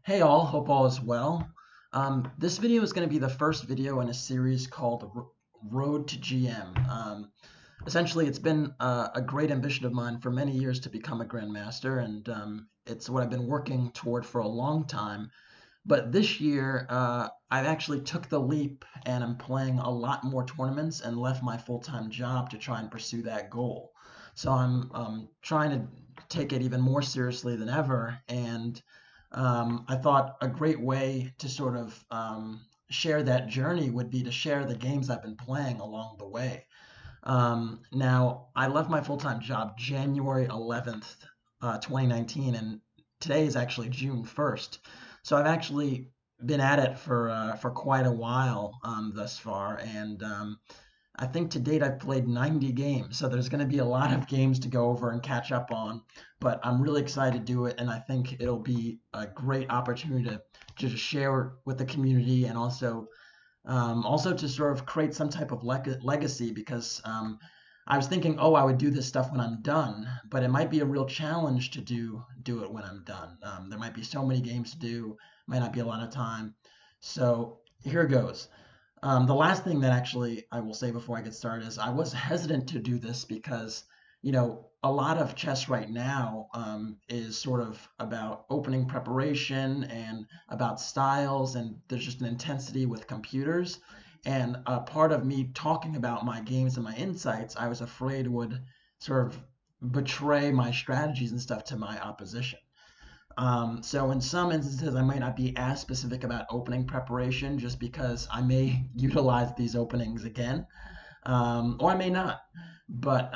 Hey all, hope all is well. This video is going to be the first video in a series called Road to GM. Essentially, it's been a great ambition of mine for many years to become a Grandmaster, and it's what I've been working toward for a long time. But this year, I actually took the leap and I'm playing a lot more tournaments and left my full-time job to try and pursue that goal. So I'm trying to take it even more seriously than ever, and I thought a great way to sort of share that journey would be to share the games I've been playing along the way. Now, I left my full-time job January 11th, 2019, and today is actually June 1st. So I've actually been at it for quite a while thus far, and I think to date I've played 90 games, so there's going to be a lot of games to go over and catch up on. But I'm really excited to do it, and I think it'll be a great opportunity to just share with the community and also to sort of create some type of legacy because I was thinking, oh, I would do this stuff when I'm done, but it might be a real challenge to do it when I'm done. There might be so many games to do, might not be a lot of time. So here goes. The last thing that actually I will say before I get started is I was hesitant to do this because, a lot of chess right now is sort of about opening preparation and about styles, and there's just an intensity with computers. And a part of me talking about my games and my insights, I was afraid would sort of betray my strategies and stuff to my opposition. So in some instances, I might not be as specific about opening preparation just because I may utilize these openings again, or I may not. But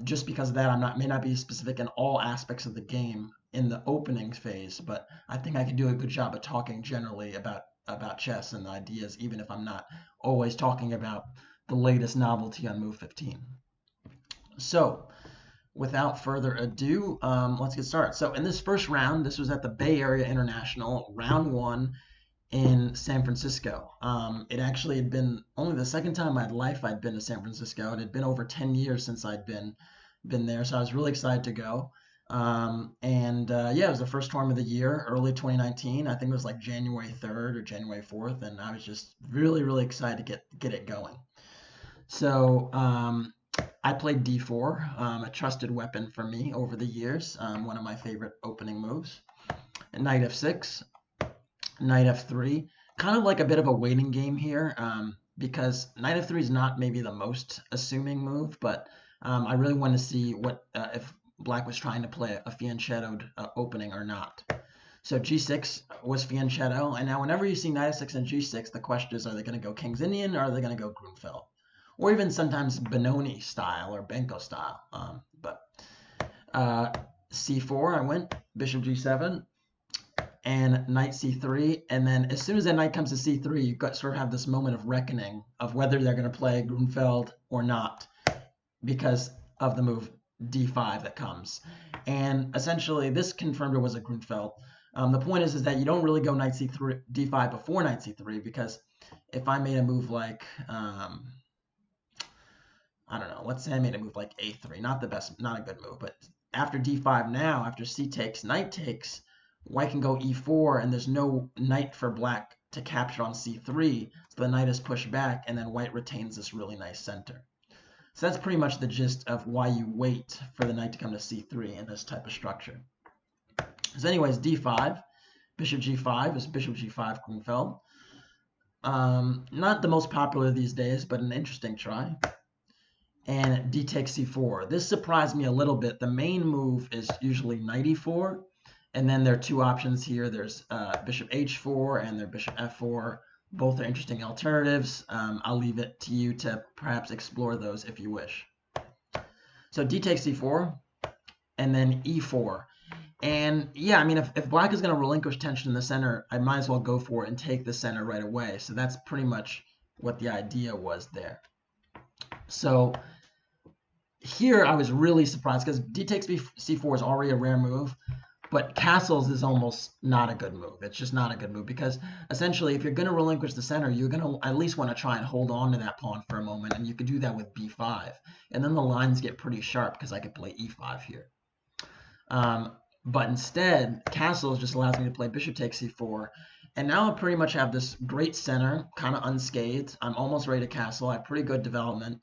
just because of that, may not be specific in all aspects of the game in the opening phase. But I think I can do a good job of talking generally about chess and ideas, even if I'm not always talking about the latest novelty on Move 15. So without further ado, let's get started. So in this first round, this was at the Bay Area International, round one in San Francisco. It actually had been only the second time in my life I'd been to San Francisco. It had been over 10 years since I'd been there, so I was really excited to go. Yeah, it was the first tournament of the year, early 2019. I think it was like January 3rd or January 4th, and I was just really, really excited to get it going. So I played d4, a trusted weapon for me over the years, one of my favorite opening moves. Knight f6, knight f3, kind of like a bit of a waiting game here, because knight f3 is not maybe the most assuming move, but I really wanted to see what if black was trying to play a fianchettoed opening or not. So g6 was fianchetto, and now whenever you see knight f6 and g6, the question is, are they going to go King's Indian or are they going to go Grunfeld? Or even sometimes Benoni style or Benko style. But c4, I went bishop g7 and knight c3, and then as soon as that knight comes to c3, you sort of have this moment of reckoning of whether they're going to play Grunfeld or not because of the move d5 that comes. And essentially, this confirmed it was a Grunfeld. The point is that you don't really go knight c3 d5 before knight c3 because if I made a move like I don't know, let's say I made a move like a3, not the best, not a good move, but after d5 now, after c takes, knight takes, white can go e4, and there's no knight for black to capture on c3, so the knight is pushed back, and then white retains this really nice center. So that's pretty much the gist of why you wait for the knight to come to c3 in this type of structure. So anyways, d5, bishop g5 is bishop g5 Grunfeld. Not the most popular these days, but an interesting try. And d takes c4. This surprised me a little bit. The main move is usually knight e4, and then there are two options here. There's bishop h4 and their bishop f4. Both are interesting alternatives. I'll leave it to you to perhaps explore those if you wish. So d takes c4, and then e4. And yeah, I mean, if black is going to relinquish tension in the center, I might as well go for it and take the center right away. So that's pretty much what the idea was there. So here I was really surprised because d takes c4 is already a rare move, but castles is almost not a good move. It's just not a good move because essentially if you're going to relinquish the center, you're going to at least want to try and hold on to that pawn for a moment, and you could do that with b5. And then the lines get pretty sharp because I could play e5 here. But instead, castles just allows me to play bishop takes c4. And now I pretty much have this great center, kind of unscathed. I'm almost ready to castle. I have pretty good development.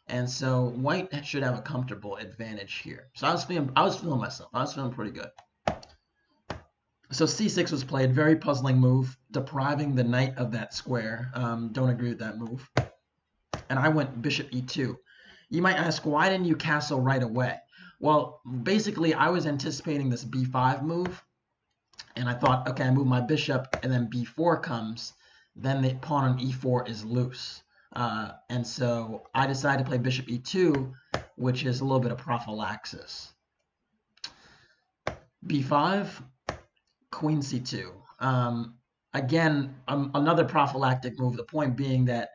And so white should have a comfortable advantage here. So I was feeling myself. I was feeling pretty good. So c6 was played, very puzzling move, depriving the knight of that square. Don't agree with that move. And I went bishop e2. You might ask, why didn't you castle right away? Well, basically, I was anticipating this b5 move, and I thought, okay, I move my bishop, and then b4 comes, then the pawn on e4 is loose. And so I decided to play bishop e2, which is a little bit of prophylaxis. b5, queen c2. Again, another prophylactic move, the point being that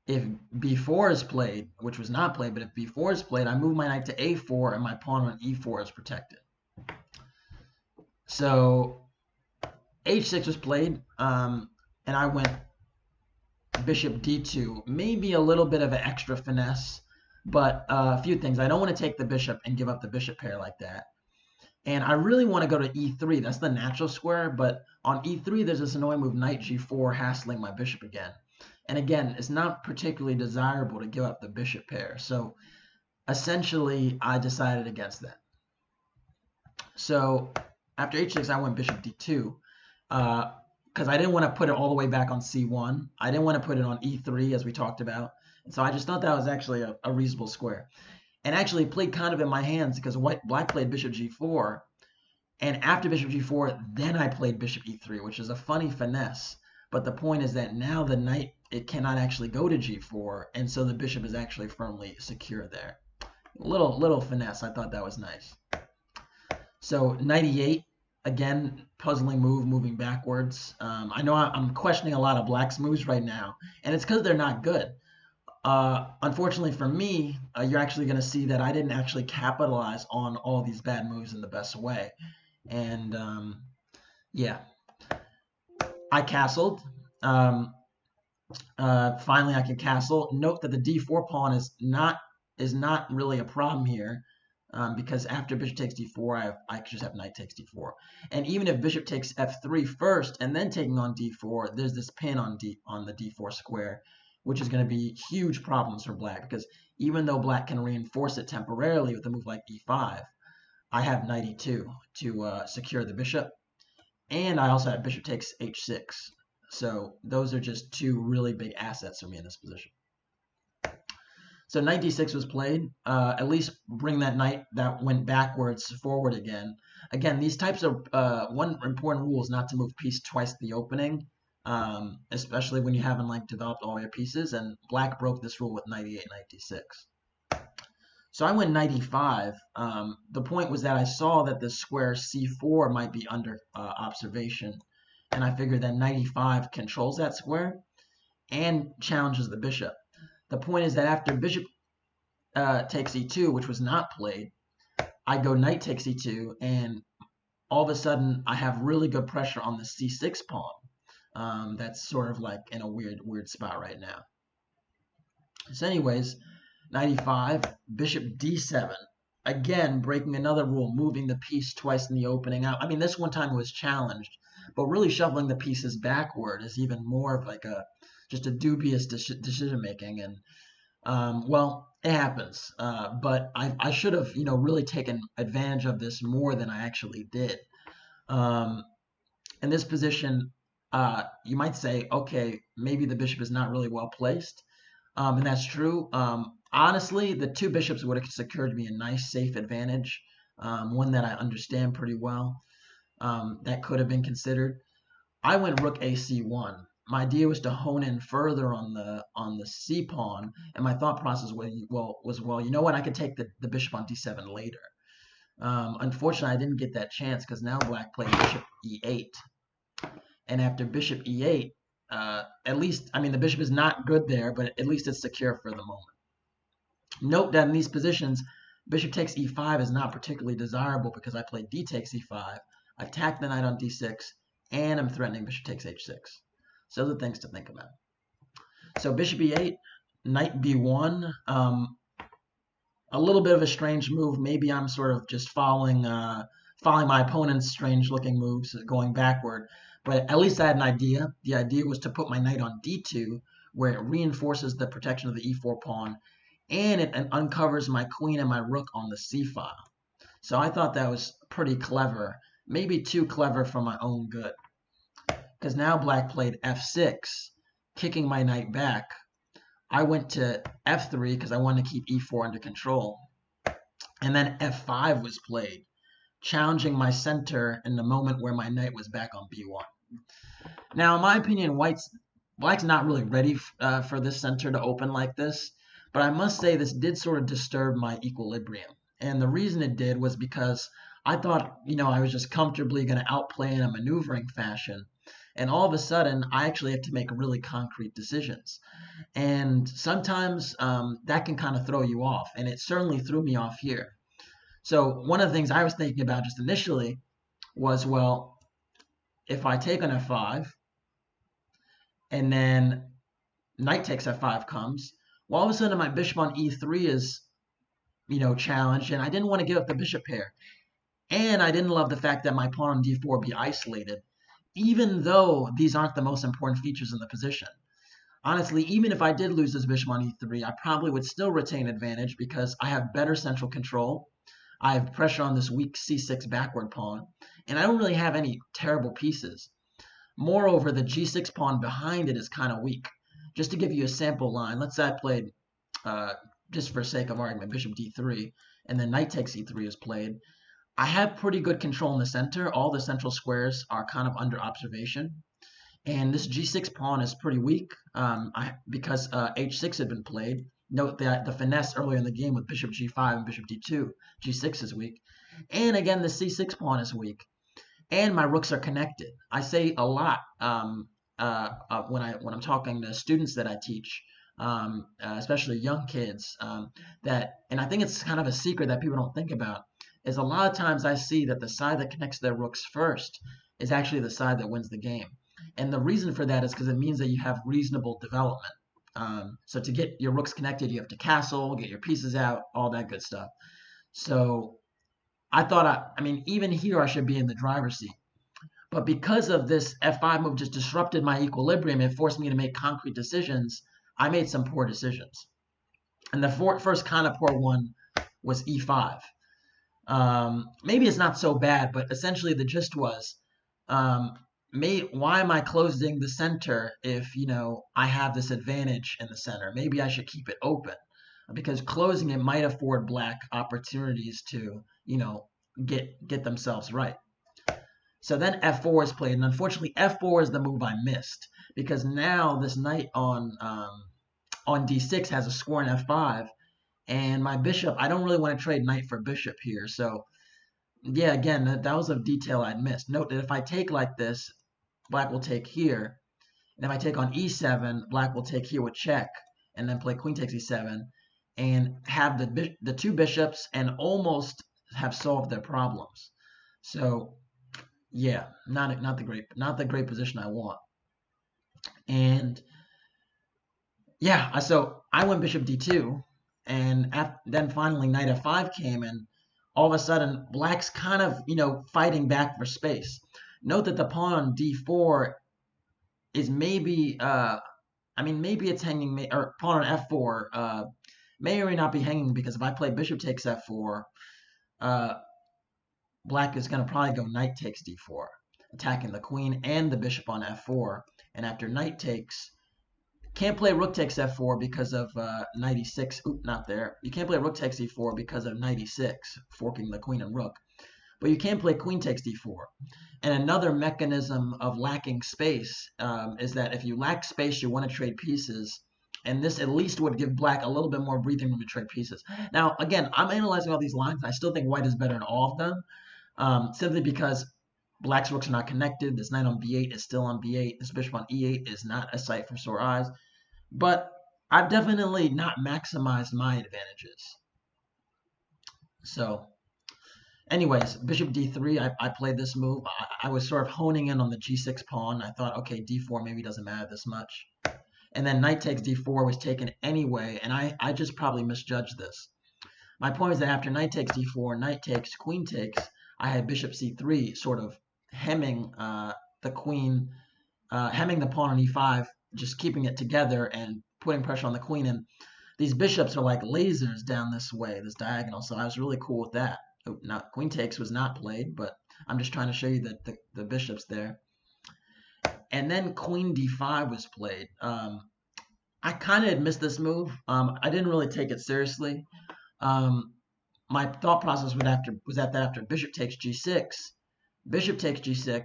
if b4 is played, which was not played, but if b4 is played, I move my knight to a4 and my pawn on e4 is protected. So h6 was played, and I went bishop d2. Maybe a little bit of an extra finesse, but a few things. I don't want to take the bishop and give up the bishop pair like that. And I really want to go to e3. That's the natural square, but on e3, there's this annoying move, knight g4, hassling my bishop again. And again, it's not particularly desirable to give up the bishop pair. So essentially, I decided against that. So after h6, I went bishop d2 because I didn't want to put it all the way back on c1. I didn't want to put it on e3, as we talked about. And so I just thought that was actually a reasonable square. And actually played kind of in my hands because black played bishop g4. And after bishop g4, then I played bishop e3, which is a funny finesse. But the point is that now the knight, it cannot actually go to g4, and so the bishop is actually firmly secure there. Little finesse. I thought that was nice. So knight e8, again, puzzling move, moving backwards. I know I'm questioning a lot of black's moves right now, and it's because they're not good. Unfortunately for me, you're actually going to see that I didn't actually capitalize on all these bad moves in the best way. And yeah, I castled. Finally, I can castle. Note that the d4 pawn is not really a problem here, because after bishop takes d4, I just have knight takes d4. And even if bishop takes f3 first and then taking on d4, there's this pin on the d4 square, which is going to be huge problems for black, because even though black can reinforce it temporarily with a move like e5, I have knight e2 to secure the bishop, and I also have bishop takes h6. So those are just two really big assets for me in this position. So knight d6 was played. At least bring that knight that went backwards forward again. Again, these types of one important rule is not to move piece twice the opening, especially when you haven't developed all your pieces. And black broke this rule with knight e8, knight d6. So I went knight e5. The point was that I saw that the square c4 might be under observation, and I figured that knight e5 controls that square and challenges the bishop. The point is that after bishop takes e2, which was not played, I go knight takes e2, and all of a sudden I have really good pressure on the c6 pawn. That's sort of like in a weird spot right now. So anyways, knight e5, bishop d7. Again, breaking another rule, moving the piece twice in the opening. I mean, this one time it was challenged, but really shuffling the pieces backward is even more of just a dubious decision making. And well, it happens. But I should have, really taken advantage of this more than I actually did. In this position, you might say, okay, maybe the bishop is not really well placed. And that's true. Honestly, the two bishops would have secured me a nice, safe advantage, one that I understand pretty well. That could have been considered. I went rook ac1. My idea was to hone in further on the c pawn, and my thought process was, you know what? I could take the bishop on d7 later. Unfortunately, I didn't get that chance because now black played bishop e8, and after bishop e8, at least, I mean, the bishop is not good there, but at least it's secure for the moment. Note that in these positions, bishop takes e5 is not particularly desirable because I played d takes e5, I've tacked the knight on d6, and I'm threatening bishop takes h6. So those are things to think about. So bishop e8, knight b1, a little bit of a strange move. Maybe I'm sort of just following following my opponent's strange-looking moves, going backward. But at least I had an idea. The idea was to put my knight on d2, where it reinforces the protection of the e4 pawn, and it uncovers my queen and my rook on the c file. So I thought that was pretty clever, maybe too clever for my own good. Because now black played f6, kicking my knight back. I went to f3 because I wanted to keep e4 under control. And then f5 was played, challenging my center in the moment where my knight was back on b1. Now, in my opinion, black's not really ready for this center to open like this, but I must say this did sort of disturb my equilibrium. And the reason it did was because I thought, I was just comfortably going to outplay in a maneuvering fashion. And all of a sudden, I actually have to make really concrete decisions. And sometimes that can kind of throw you off. And it certainly threw me off here. So one of the things I was thinking about just initially was, well, if I take on f5, and then knight takes f5 comes, well, all of a sudden my bishop on e3 is, challenged, and I didn't want to give up the bishop pair. And I didn't love the fact that my pawn on d4 would be isolated, even though these aren't the most important features in the position. Honestly, even if I did lose this bishop on e3, I probably would still retain advantage because I have better central control. I have pressure on this weak c6 backward pawn, and I don't really have any terrible pieces. Moreover, the g6 pawn behind it is kind of weak. Just to give you a sample line, let's say I played, just for sake of argument, bishop d3, and then knight takes e3 is played. I have pretty good control in the center. All the central squares are kind of under observation. And this g6 pawn is pretty weak because h6 had been played. Note that the finesse earlier in the game with bishop g5 and bishop d2, g6 is weak. And again, the c6 pawn is weak. And my rooks are connected. I say a lot when I'm talking to students that I teach, especially young kids, and I think it's kind of a secret that people don't think about, is a lot of times I see that the side that connects their rooks first is actually the side that wins the game. And the reason for that is because it means that you have reasonable development. So to get your rooks connected, you have to castle, get your pieces out, all that good stuff. So I thought, even here I should be in the driver's seat. But because of this f5 move just disrupted my equilibrium, it forced me to make concrete decisions. I made some poor decisions. And the first kind of poor one was e5. Maybe it's not so bad, but essentially the gist was, why am I closing the center if, I have this advantage in the center? Maybe I should keep it open, because closing it might afford black opportunities to, get themselves right. So then f4 is played, and unfortunately f4 is the move I missed, because now this knight on d6 has a score in f5, and my bishop, I don't really want to trade knight for bishop here. So yeah, again, that was a detail I'd missed. Note that if I take like this, black will take here, and if I take on e7, black will take here with check, and then play queen takes e7, and have the two bishops and almost have solved their problems. So yeah, not the great position I want. And yeah, so I went bishop d2, and then finally knight f5 came, and all of a sudden black's kind of fighting back for space. Note that the pawn on d4 is maybe maybe it's hanging, or pawn on f4 may or may not be hanging, because if I play bishop takes f4, black is going to probably go knight takes d4, attacking the queen and the bishop on f4. And after knight takes, can't play rook takes f4 because of knight e6. Oop, not there. You can't play rook takes e4 because of knight e6, forking the queen and rook. But you can play queen takes d4. And another mechanism of lacking space is that if you lack space, you want to trade pieces. And this at least would give black a little bit more breathing room to trade pieces. Now, again, I'm analyzing all these lines. I still think white is better in all of them, simply because black's rooks are not connected. This knight on b8 is still on b8. This bishop on e8 is not a sight for sore eyes. But I've definitely not maximized my advantages. So anyways, bishop d3, I played this move. I was sort of honing in on the g6 pawn. I thought, okay, d4 maybe doesn't matter this much. And then knight takes d4 was taken anyway, and I just probably misjudged this. My point is that after knight takes d4, knight takes, queen takes, I had bishop c3 sort of hemming the queen, hemming the pawn on e5, just keeping it together and putting pressure on the queen. And these bishops are like lasers down this way, this diagonal. So I was really cool with that. Oh, not queen takes was not played, but I'm just trying to show you that the bishop's there. And then queen d5 was played. I kind of had missed this move. I didn't really take it seriously. My thought process was that after bishop takes g6, bishop takes g6.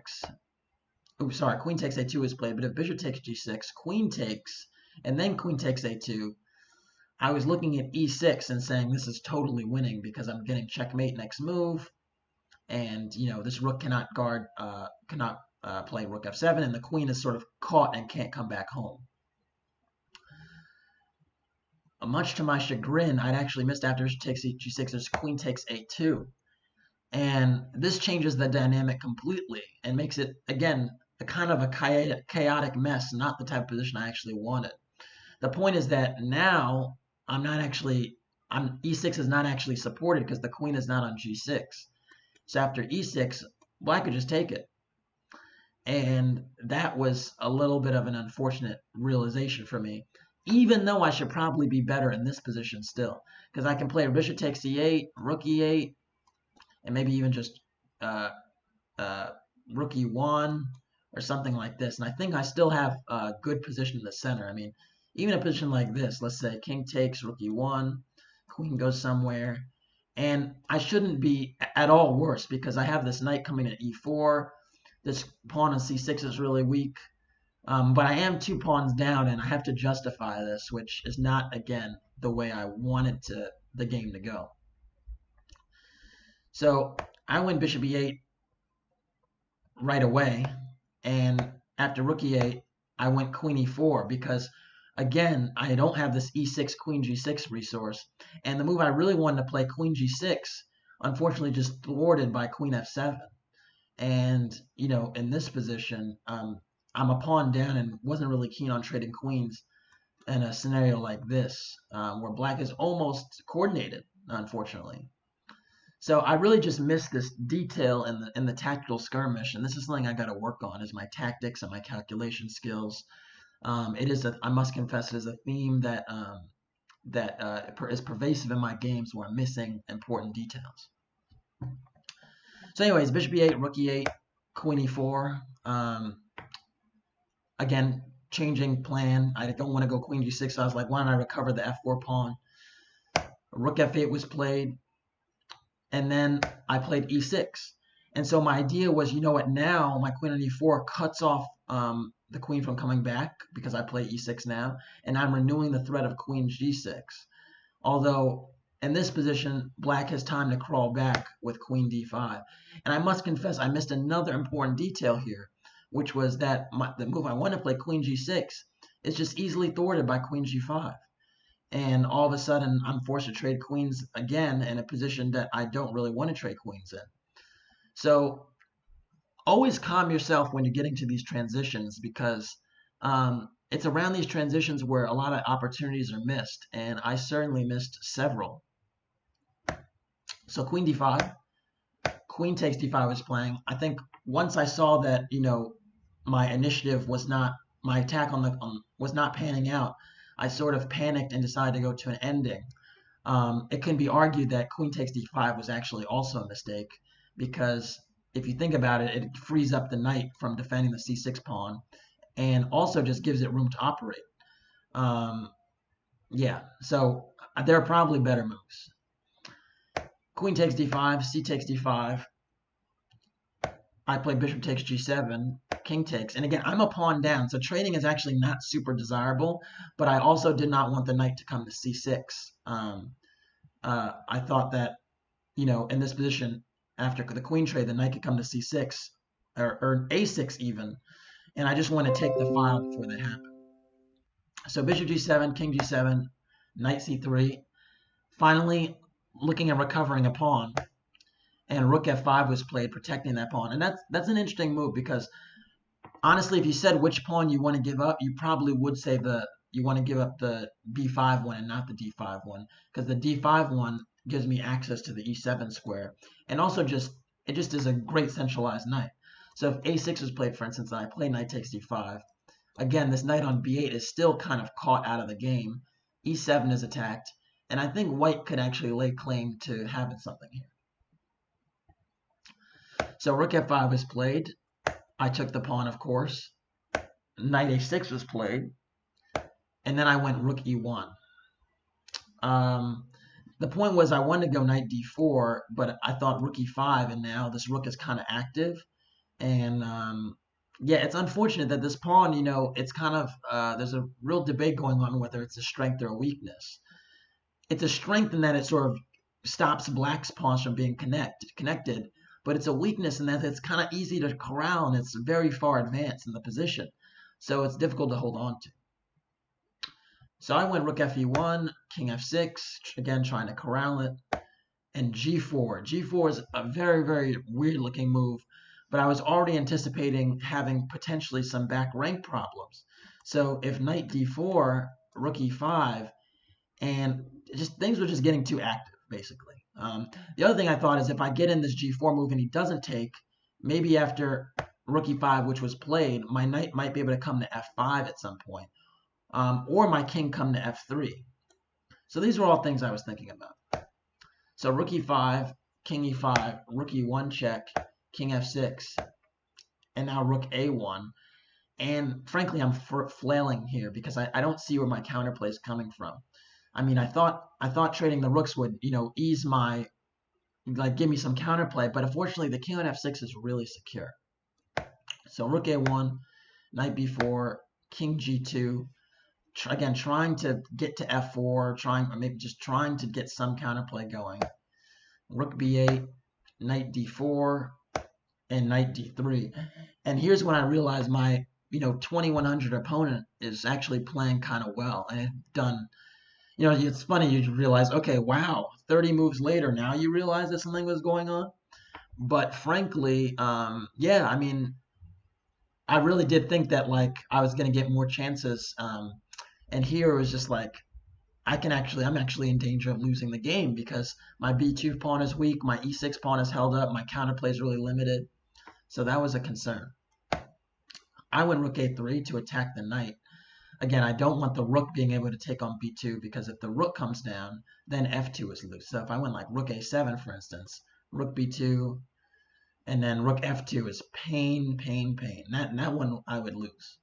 Oh, sorry, queen takes a2 is played, but if bishop takes g6, queen takes, and then queen takes a2, I was looking at e6 and saying this is totally winning because I'm getting checkmate next move, and this rook cannot play rook f7, and the queen is sort of caught and can't come back home. Much to my chagrin, I'd actually missed after bishop takes g6, there's queen takes a2. And this changes the dynamic completely and makes it, again, a kind of a chaotic mess, not the type of position I actually wanted. The point is that now e6 is not actually supported because the queen is not on g6. So after e6, black could just take it. And that was a little bit of an unfortunate realization for me, even though I should probably be better in this position still, because I can play bishop takes e8, rook e8, and maybe even just rook e1 or something like this. And I think I still have a good position in the center. I mean, even a position like this, let's say king takes, rook e1, queen goes somewhere, and I shouldn't be at all worse because I have this knight coming at e4. This pawn on c6 is really weak. But I am 2 pawns down, and I have to justify this, which is not, again, the way I wanted the game to go. So I win bishop e8 right away, and after rook e8, I went queen e4 because, again, I don't have this e6, queen g6 resource, and the move I really wanted to play, queen g6, unfortunately just thwarted by queen f7. And, in this position, I'm a pawn down and wasn't really keen on trading queens in a scenario like this, where black is almost coordinated, unfortunately. So I really just missed this detail in the tactical skirmish, and this is something I got to work on, is my tactics and my calculation skills. I must confess, it is a theme that is pervasive in my games where I'm missing important details. So anyways, bishop e8, rook e8, queen e4. Again, changing plan. I don't want to go queen g6, so I was like, why don't I recover the f4 pawn? Rook f8 was played, and then I played e6. And so my idea was, now my queen on e4 cuts off the queen from coming back because I play e6 now, and I'm renewing the threat of queen g6. Although in this position, black has time to crawl back with queen d5. And I must confess, I missed another important detail here, which was that the move I want to play, queen g6, is just easily thwarted by queen g5. And all of a sudden, I'm forced to trade queens again in a position that I don't really want to trade queens in. So always calm yourself when you're getting to these transitions, because it's around these transitions where a lot of opportunities are missed, and I certainly missed several. So queen d5, queen takes d5 was playing. I think once I saw that, my initiative was not, my attack was not panning out, I sort of panicked and decided to go to an ending. It can be argued that queen takes d5 was actually also a mistake, because if you think about it, it frees up the knight from defending the c6 pawn, and also just gives it room to operate. Yeah, so there are probably better moves. Queen takes d5, c takes d5. I play bishop takes g7, king takes. And again, I'm a pawn down, so trading is actually not super desirable, but I also did not want the knight to come to c6. I thought that, in this position, after the queen trade, the knight could come to c6, or a6 even, and I just want to take the file before that happened. So bishop g7, king g7, knight c3. Finally, looking at recovering a pawn, and rook f5 was played, protecting that pawn. And that's an interesting move, because honestly, if you said which pawn you want to give up, you probably would say you want to give up the b5 one and not the d5 one, because the d5 one gives me access to the e7 square, and also just it just is a great centralized knight. So if a6 was played, for instance, and I play knight takes d5, again, this knight on b8 is still kind of caught out of the game. e7 is attacked, and I think white could actually lay claim to having something here. So rook f5 was played. I took the pawn, of course. Knight a6 was played, and then I went rook e1. The point was I wanted to go knight d4, but I thought rook e5, and now this rook is kind of active. And yeah, it's unfortunate that this pawn, you know, it's kind of, there's a real debate going on whether it's a strength or a weakness. It's a strength in that it sort of stops black's pawns from being connected, but it's a weakness in that it's kind of easy to corral and it's very far advanced in the position. So it's difficult to hold on to. So I went rook fe1, king f6, again trying to corral it, and g4. g4 is a very, very weird looking move, but I was already anticipating having potentially some back rank problems. So if knight d4, rook e5, and just things were just getting too active, basically. The other thing I thought is if I get in this g4 move and he doesn't take, maybe after rook e5, which was played, my knight might be able to come to f5 at some point, or my king come to f3. So these were all things I was thinking about. So rook e5, king e5, rook e1 check, king f6, and now rook a1. And frankly, I'm flailing here because I don't see where my counterplay is coming from. I mean, I thought trading the rooks would, you know, ease my, like, give me some counterplay, but unfortunately the king on f6 is really secure. So rook a1, knight b4, king g2, again trying to get to f4, or maybe just trying to get some counterplay going. Rook b8, knight d4, and knight d3. And here's when I realized my, you know, 2100 opponent is actually playing kind of well and done. You know, it's funny, you realize, okay, wow, 30 moves later, now you realize that something was going on. But frankly, yeah, I mean, I really did think that, like, I was going to get more chances. And here it was just like, I'm actually in danger of losing the game because my b2 pawn is weak, my e6 pawn is held up, my counterplay is really limited. So that was a concern. I went rook a3 to attack the knight. Again, I don't want the rook being able to take on b2 because if the rook comes down, then f2 is loose. So if I went like rook a7, for instance, rook b2, and then rook f2 is pain, pain, pain. That one I would lose.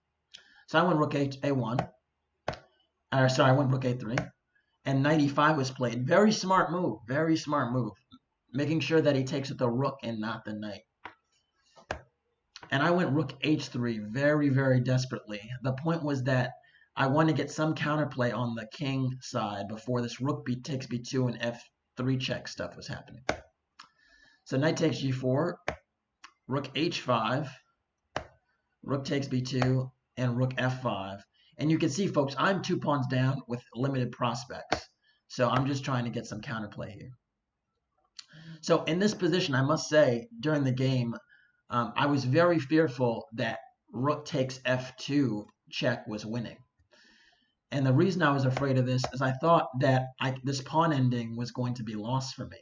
So I went rook a1. I went rook a3. And knight e5 was played. Very smart move. Very smart move. Making sure that he takes with the rook and not the knight. And I went rook h3 very, very desperately. The point was that I want to get some counterplay on the king side before this rook takes b2 and f3 check stuff was happening. So knight takes g4, rook h5, rook takes b2, and rook f5. And you can see, folks, I'm 2 pawns down with limited prospects. So I'm just trying to get some counterplay here. So in this position, I must say, during the game, I was very fearful that rook takes f2 check was winning. And the reason I was afraid of this is I thought that this pawn ending was going to be lost for me.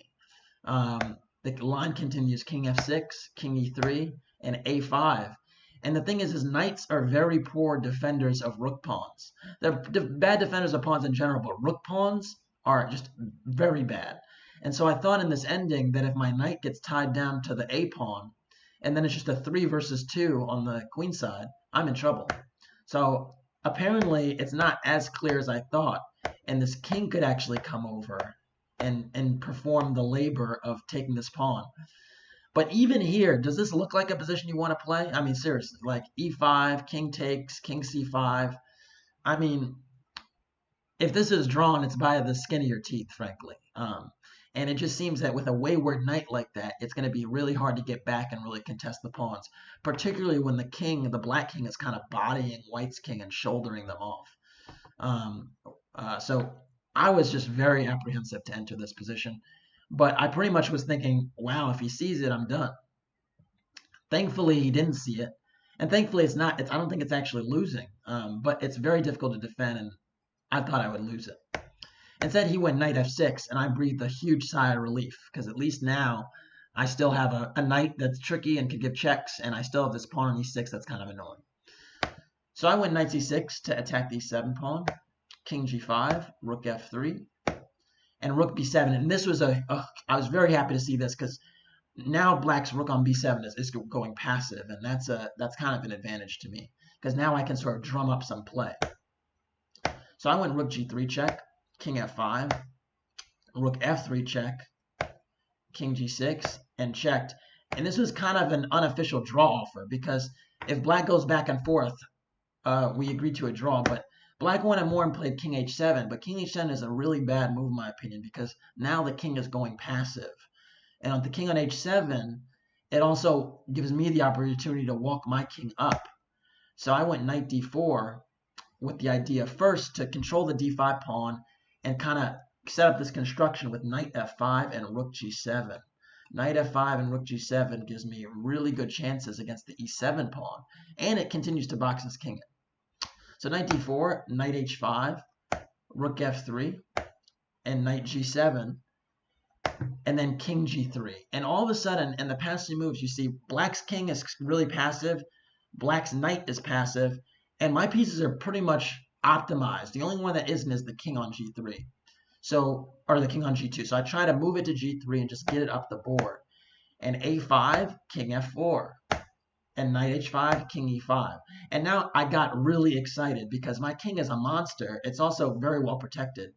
The line continues king f6, king e3, and a5. And the thing is knights are very poor defenders of rook pawns. They're bad defenders of pawns in general, but rook pawns are just very bad. And so I thought in this ending that if my knight gets tied down to the a pawn, and then it's just a 3 versus 2 on the queen side, I'm in trouble. So apparently it's not as clear as I thought, and this king could actually come over and perform the labor of taking this pawn. But even here, does this look like a position you want to play? I mean, seriously, like e5, king takes, king c5. I mean, if this is drawn, it's by the skin of your teeth, frankly. And it just seems that with a wayward knight like that, it's going to be really hard to get back and really contest the pawns, particularly when the king, the black king, is kind of bodying white's king and shouldering them off. So I was just very apprehensive to enter this position. But I pretty much was thinking, wow, if he sees it, I'm done. Thankfully, he didn't see it. And thankfully, I don't think it's actually losing. But it's very difficult to defend, and I thought I would lose it. Instead, he went knight f6, and I breathed a huge sigh of relief, because at least now I still have a knight that's tricky and can give checks, and I still have this pawn on e6 that's kind of annoying. So I went knight c6 to attack the e7 pawn, king g5, rook f3, and rook b7. And this was I was very happy to see this because now black's rook on b7 is going passive, and that's kind of an advantage to me because now I can sort of drum up some play. So I went rook g3 check, king f5, rook f3 check, king g6, and checked. And this was kind of an unofficial draw offer because if black goes back and forth, we agreed to a draw, but black wanted more and played king h7, but king h7 is a really bad move in my opinion because now the king is going passive. And on the king on h7, it also gives me the opportunity to walk my king up. So I went knight d4 with the idea first to control the d5 pawn and kind of set up this construction with knight f5 and rook g7. Knight f5 and rook g7 gives me really good chances against the e7 pawn, and it continues to box this king in. So knight d4, knight h5, rook f3, and knight g7, and then king g3. And all of a sudden, in the passive moves, you see black's king is really passive, black's knight is passive, and my pieces are pretty much optimized. The only one that isn't is the king on g3. So, or the king on g2. So I try to move it to g3 and just get it up the board. And a5, king f4. And knight h5, king e5. And now I got really excited because my king is a monster. It's also very well protected.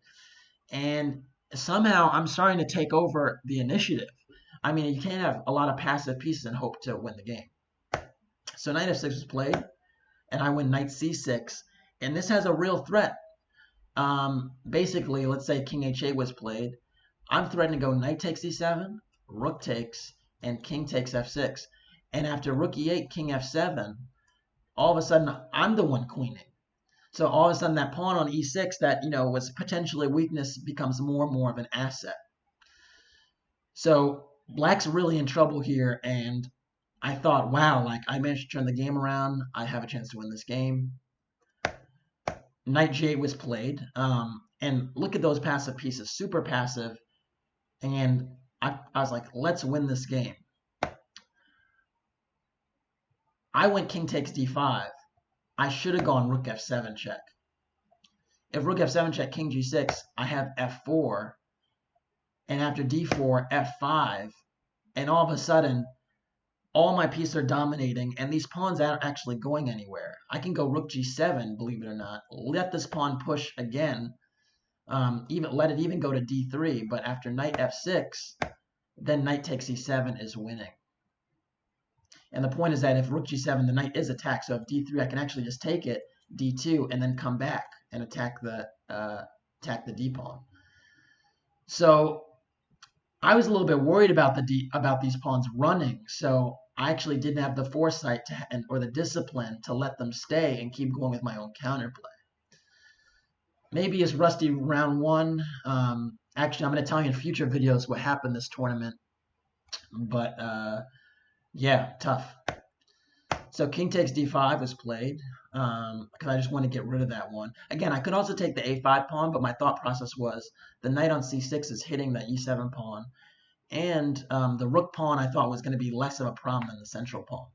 And somehow I'm starting to take over the initiative. I mean, you can't have a lot of passive pieces and hope to win the game. So knight f6 was played, and I win knight c6. And this has a real threat. Basically, let's say king h8 was played. I'm threatening to go knight takes e7, rook takes, and king takes f6. And after rook e8, king f7, all of a sudden, I'm the one queening. So all of a sudden, that pawn on e6 that, was potentially a weakness becomes more and more of an asset. So black's really in trouble here, and I thought, wow, like I managed to turn the game around. I have a chance to win this game. Knight g8 was played, and look at those passive pieces, super passive, and I was like, let's win this game. I went king takes d5. I should have gone rook f7 check. If rook f7 check, king g6, I have f4, and after d4, f5, and all of a sudden, all my pieces are dominating, and these pawns aren't actually going anywhere. I can go rook g7, believe it or not, let this pawn push again, let it even go to d3, but after knight f6, then knight takes e7 is winning. And the point is that if rook g7, the knight is attacked, so if d3, I can actually just take it, d2, and then come back and attack the d pawn. So I was a little bit worried about these pawns running, so I actually didn't have the foresight or the discipline to let them stay and keep going with my own counterplay. Maybe it's rusty round one. Actually, I'm going to tell you in future videos what happened this tournament. But yeah, tough. So king takes d5 was played because I just want to get rid of that one. Again, I could also take the a5 pawn, but my thought process was the knight on c6 is hitting the e7 pawn. And the rook pawn I thought was going to be less of a problem than the central pawn.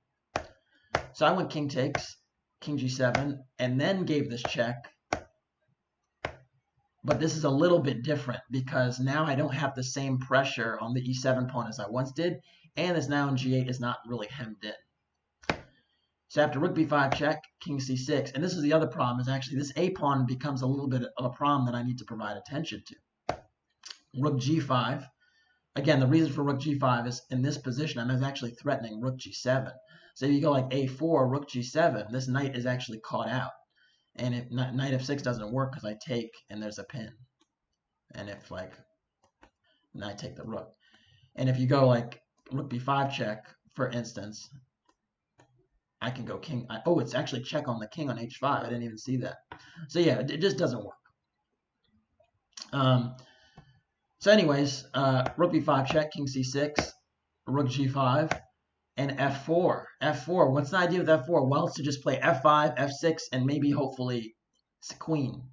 So I went king takes, king g7, and then gave this check. But this is a little bit different because now I don't have the same pressure on the e7 pawn as I once did, and this now in g8 is not really hemmed in. So after rook b5 check, king c6, and this is the other problem, is actually this a pawn becomes a little bit of a problem that I need to provide attention to. Rook g5. Again, the reason for rook g5 is in this position, I'm actually threatening rook g7. So if you go like a4, rook g7, this knight is actually caught out. And if knight f6 doesn't work because I take and there's a pin. And if like, and I take the rook. And if you go like rook b5 check, for instance, I can go king. Oh, it's actually check on the king on h5. I didn't even see that. So yeah, it just doesn't work. So anyways, rook b5 check, king c6, rook g5, and f4. f4, what's the idea with f4? Well, it's to just play f5, f6, and maybe hopefully it's a queen.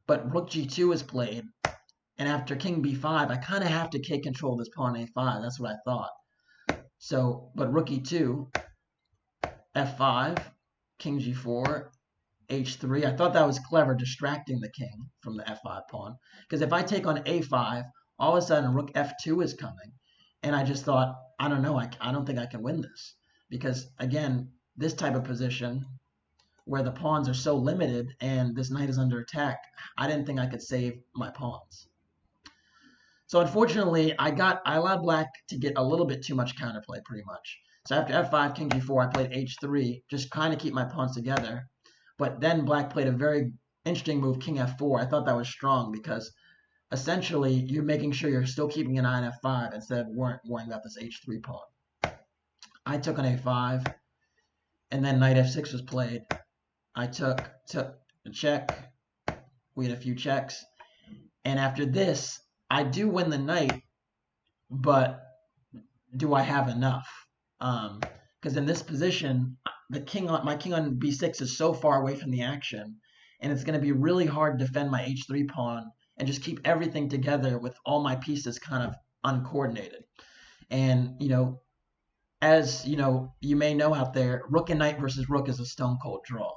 But rook g2 is played, And after king b5, I kind of have to take control of this pawn a5. That's what I thought. So, but rook e2, f5, king g4, h3. I thought that was clever, distracting the king from the f5 pawn. Because if I take on a5, all of a sudden rook f2 is coming. And I just thought, I don't know, I don't think I can win this. Because, again, this type of position where the pawns are so limited and this knight is under attack, I didn't think I could save my pawns. So unfortunately, I allowed black to get a little bit too much counterplay, pretty much. So after f5, king g4, I played h3, just kind of keep my pawns together. But then black played a very interesting move, king f4. I thought that was strong because essentially you're making sure you're still keeping an eye on f5 instead of worrying about this h3 pawn. I took on a5, and then knight f6 was played. I took a check. We had a few checks. And after this, I do win the knight, but do I have enough? Because in this position, my king on b6 is so far away from the action, and it's going to be really hard to defend my h3 pawn and just keep everything together with all my pieces kind of uncoordinated. And, as you may know out there, rook and knight versus rook is a stone cold draw.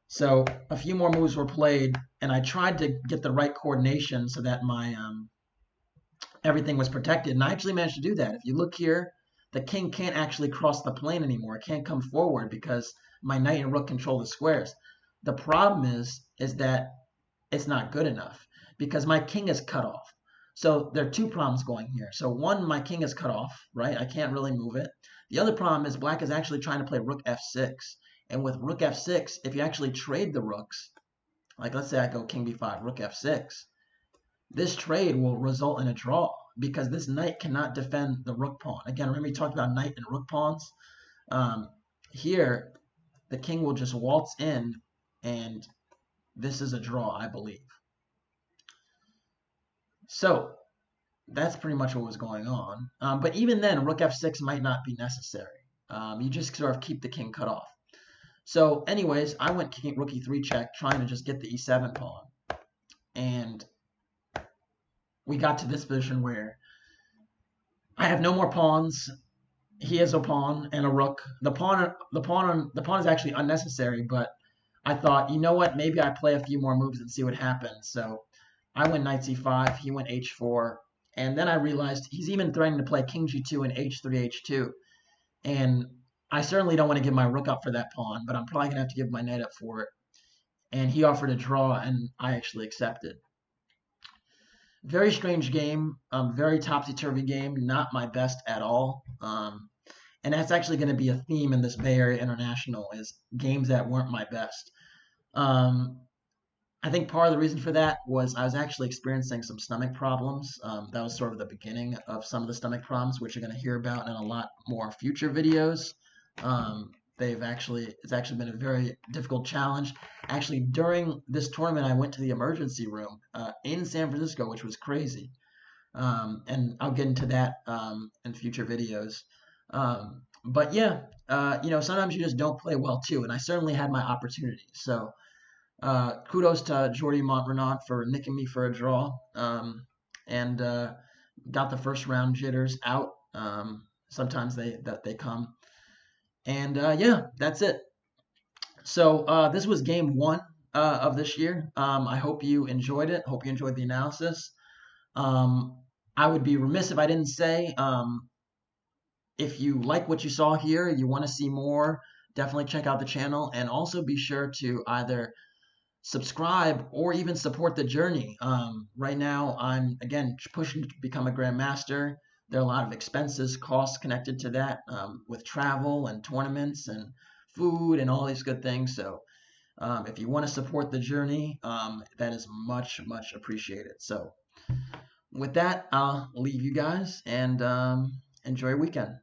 So a few more moves were played, and I tried to get the right coordination so that my everything was protected, and I actually managed to do that. If you look here, the king can't actually cross the plane anymore. It can't come forward because my knight and rook control the squares. The problem is that it's not good enough because my king is cut off. So there are two problems going here. So one, my king is cut off, right? I can't really move it. The other problem is black is actually trying to play rook f6. And with rook f6, if you actually trade the rooks, like let's say I go king b5, rook f6, this trade will result in a draw because this knight cannot defend the rook pawn. Again, remember we talked about knight and rook pawns? Here, the king will just waltz in, and this is a draw, I believe. So that's pretty much what was going on. But even then, rook f6 might not be necessary. You just sort of keep the king cut off. So anyways, I went rook e3 check, trying to just get the e7 pawn. And we got to this position where I have no more pawns. He has a pawn and a rook. The pawn is actually unnecessary, but I thought, you know what, maybe I play a few more moves and see what happens. So I went knight c5, he went h4, and then I realized he's even threatening to play king g2 and h3, h2. And I certainly don't want to give my rook up for that pawn, but I'm probably going to have to give my knight up for it. And he offered a draw, and I actually accepted. Very strange game, very topsy-turvy game, not my best at all. And that's actually going to be a theme in this Bay Area International, is games that weren't my best. I think part of the reason for that was I was actually experiencing some stomach problems. That was sort of the beginning of some of the stomach problems, which you're going to hear about in a lot more future videos. It's actually been a very difficult challenge. Actually, during this tournament, I went to the emergency room in San Francisco, which was crazy. And I'll get into that in future videos. But yeah, sometimes you just don't play well too, and I certainly had my opportunities. So kudos to Jordy Mont-Reynaud for nicking me for a draw, and got the first round jitters out. Sometimes they come. And yeah, that's it. So this was game one of this year. I hope you enjoyed it. Hope you enjoyed the analysis. I would be remiss if I didn't say, if you like what you saw here, you want to see more, definitely check out the channel. And also be sure to either subscribe or even support the journey. Right now, I'm, again, pushing to become a Grandmaster. There are a lot of expenses, costs connected to that, with travel and tournaments and food and all these good things. So if you want to support the journey, that is much, much appreciated. So with that, I'll leave you guys and enjoy your weekend.